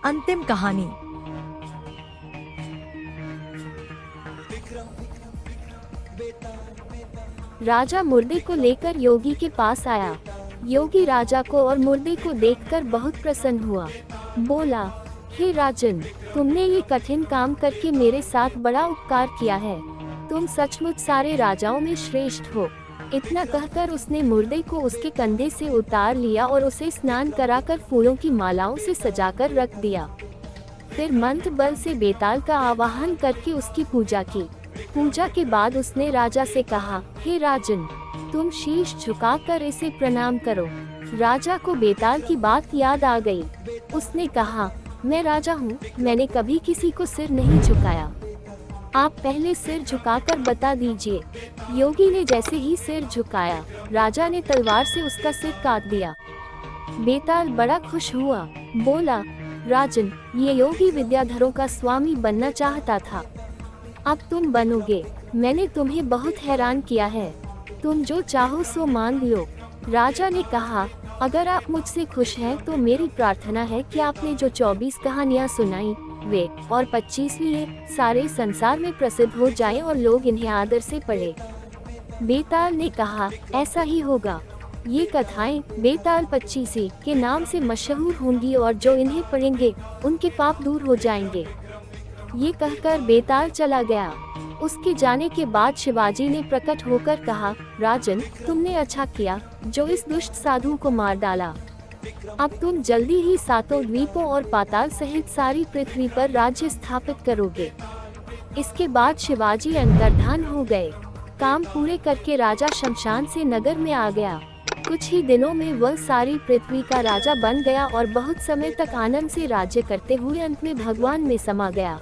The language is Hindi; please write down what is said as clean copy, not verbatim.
अंतिम कहानी। राजा मुर्दे को लेकर योगी के पास आया। योगी राजा को और मुर्दे को देखकर बहुत प्रसन्न हुआ। बोला, हे राजन, तुमने ये कठिन काम करके मेरे साथ बड़ा उपकार किया है। तुम सचमुच सारे राजाओं में श्रेष्ठ हो। इतना कहकर उसने मुर्दे को उसके कंधे से उतार लिया और उसे स्नान कराकर फूलों की मालाओं से सजाकर रख दिया। फिर मंत्र बल से बेताल का आवाहन करके उसकी पूजा की। पूजा के बाद उसने राजा से कहा, हे राजन, तुम शीश झुकाकर इसे प्रणाम करो। राजा को बेताल की बात याद आ गई। उसने कहा, मैं राजा हूँ, मैंने कभी किसी को सिर नहीं झुकाया। आप पहले सिर झुकाकर बता दीजिए। योगी ने जैसे ही सिर झुकाया, राजा ने तलवार से उसका सिर काट दिया। बेताल बड़ा खुश हुआ। बोला, राजन, ये योगी विद्याधरों का स्वामी बनना चाहता था। अब तुम बनोगे। मैंने तुम्हें बहुत हैरान किया है। तुम जो चाहो सो मांग लो। राजा ने कहा, अगर आप मुझसे खुश हैं तो मेरी प्रार्थना है कि आपने जो 24 कहानियाँ सुनाई वे और 25वीं सारे संसार में प्रसिद्ध हो जाएं और लोग इन्हें आदर से पढ़ें। बेताल ने कहा, ऐसा ही होगा। ये कथाएं बेताल 25 के नाम से मशहूर होंगी और जो इन्हें पढ़ेंगे उनके पाप दूर हो जाएंगे। ये कहकर बेताल चला गया। उसके जाने के बाद शिवाजी ने प्रकट होकर कहा, राजन, तुमने अच्छा किया जो इस दुष्ट साधु को मार डाला। अब तुम जल्दी ही सातों द्वीपों और पाताल सहित सारी पृथ्वी पर राज्य स्थापित करोगे। इसके बाद शिवाजी अंतर्धान हो गए। काम पूरे करके राजा शमशान से नगर में आ गया। कुछ ही दिनों में वह सारी पृथ्वी का राजा बन गया और बहुत समय तक आनंद से राज्य करते हुए अंत में भगवान में समा गया।